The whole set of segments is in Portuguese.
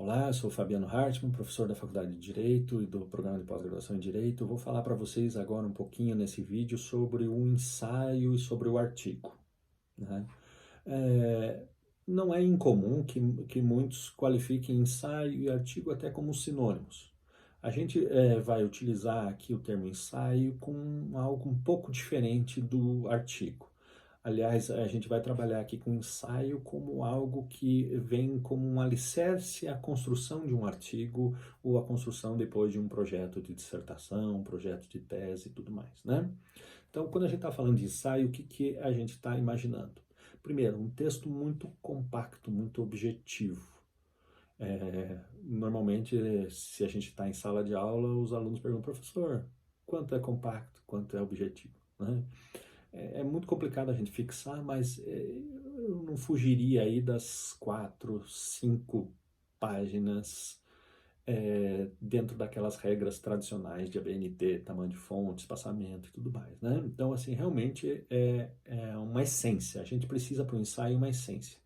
Olá, eu sou o Fabiano Hartmann, professor da Faculdade de Direito e do Programa de Pós-Graduação em Direito. Eu vou falar para vocês agora um pouquinho nesse vídeo sobre o ensaio e sobre o artigo, né? É, não é incomum que muitos qualifiquem ensaio e artigo até como sinônimos. A gente vai utilizar aqui o termo ensaio com algo um pouco diferente do artigo. Aliás, a gente vai trabalhar aqui com ensaio como algo que vem como um alicerce à construção de um artigo ou à construção depois de um projeto de dissertação, um projeto de tese e tudo mais, né? Então, quando a gente está falando de ensaio, o que a gente está imaginando? Primeiro, um texto muito compacto, muito objetivo. Normalmente, se a gente está em sala de aula, os alunos perguntam, professor, quanto é compacto, quanto é objetivo, né? É muito complicado a gente fixar, mas eu não fugiria aí das 4, 5 páginas dentro daquelas regras tradicionais de ABNT, tamanho de fonte, espaçamento e tudo mais, né? Então, assim, realmente é uma essência. A gente precisa para o ensaio uma essência.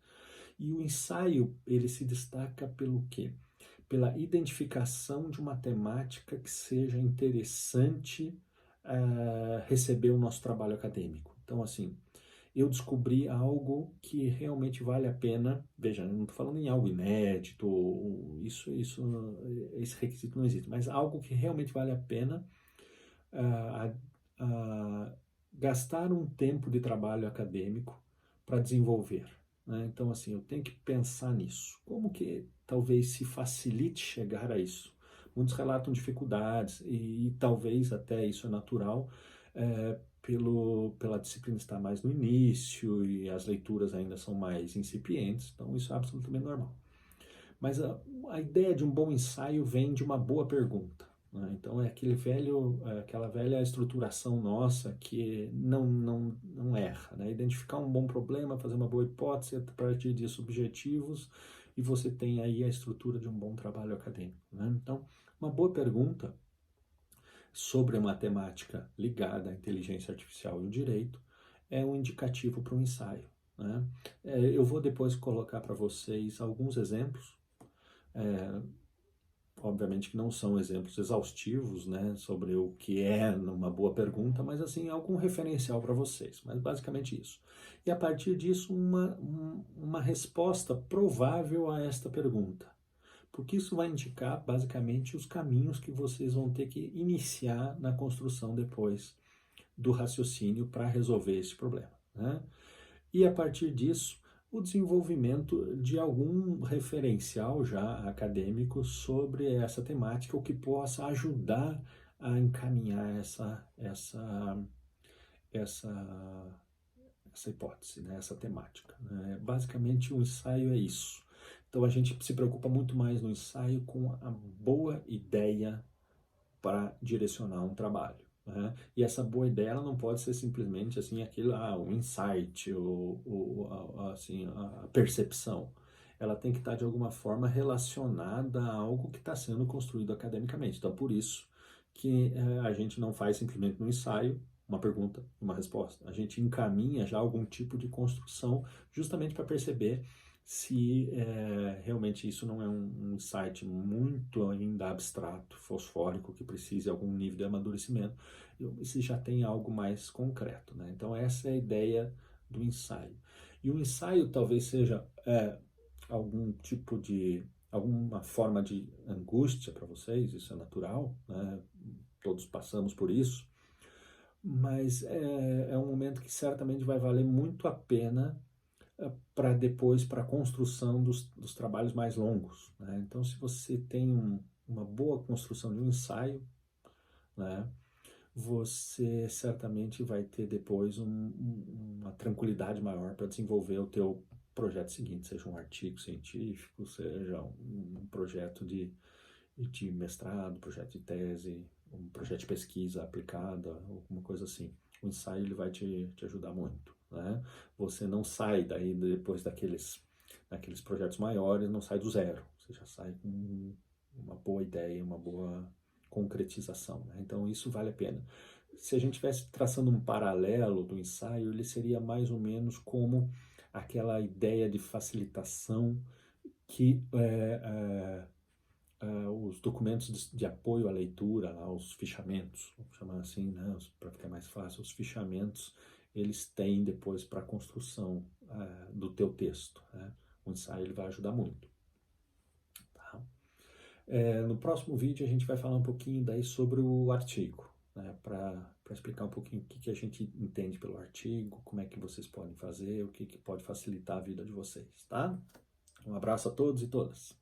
E o ensaio, ele se destaca pelo quê? Pela identificação de uma temática que seja interessante receber o nosso trabalho acadêmico. Então, assim, eu descobri algo que realmente vale a pena. Veja, eu não estou falando em algo inédito, esse requisito não existe, mas algo que realmente vale a pena ah, gastar um tempo de trabalho acadêmico para desenvolver, né? Então, assim, eu tenho que pensar nisso. Como que talvez se facilite chegar a isso? Muitos relatam dificuldades e talvez até isso é natural, pela disciplina estar mais no início e as leituras ainda são mais incipientes, então isso é absolutamente normal. Mas a ideia de um bom ensaio vem de uma boa pergunta, né? Então aquela velha estruturação nossa que não erra, né? Identificar um bom problema, fazer uma boa hipótese, a partir disso objetivos, e você tem aí a estrutura de um bom trabalho acadêmico, né? Então, uma boa pergunta sobre uma temática ligada à inteligência artificial e o direito é um indicativo para um ensaio, né? Eu vou depois colocar para vocês alguns exemplos, é, obviamente que não são exemplos exaustivos, né, sobre o que é uma boa pergunta, mas assim, algum referencial para vocês. Mas basicamente isso. E a partir disso, uma resposta provável a esta pergunta. Porque isso vai indicar basicamente os caminhos que vocês vão ter que iniciar na construção depois do raciocínio para resolver esse problema, né? E a partir disso, o desenvolvimento de algum referencial já acadêmico sobre essa temática, o que possa ajudar a encaminhar essa, essa hipótese, né? Essa temática, né? Basicamente, o ensaio é isso. Então, a gente se preocupa muito mais no ensaio com a boa ideia para direcionar um trabalho, né? E essa boa ideia ela não pode ser simplesmente assim aquilo, um insight assim a percepção. Ela tem que estar de alguma forma relacionada a algo que está sendo construído academicamente. Então, por isso que a gente não faz simplesmente no ensaio uma pergunta e uma resposta. A gente encaminha já algum tipo de construção justamente para perceber se realmente isso não é um insight muito ainda abstrato, fosfórico, que precise de algum nível de amadurecimento, e se já tem algo mais concreto, né? Então essa é a ideia do ensaio. E o ensaio talvez seja algum tipo de, alguma forma de angústia para vocês, isso é natural, né? Todos passamos por isso, mas é um momento que certamente vai valer muito a pena para depois, para a construção dos trabalhos mais longos, né? Então, se você tem uma boa construção de um ensaio, né, você certamente vai ter depois uma tranquilidade maior para desenvolver o teu projeto seguinte, seja um artigo científico, seja um projeto de mestrado, projeto de tese, um projeto de pesquisa aplicada, alguma coisa assim. O ensaio ele vai te ajudar muito, né? Você não sai daí depois daqueles projetos maiores, não sai do zero. Você já sai com uma boa ideia, uma boa concretização, né? Então isso vale a pena. Se a gente estivesse traçando um paralelo do ensaio, ele seria mais ou menos como aquela ideia de facilitação que os documentos de apoio à leitura, lá, os fichamentos, vamos chamar assim, né, para ficar mais fácil, os fichamentos, eles têm depois para a construção do teu texto. Né? O ensaio ele vai ajudar muito. Tá? No próximo vídeo a gente vai falar um pouquinho daí sobre o artigo, né, para explicar um pouquinho o que a gente entende pelo artigo, como é que vocês podem fazer, o que pode facilitar a vida de vocês, tá? Um abraço a todos e todas.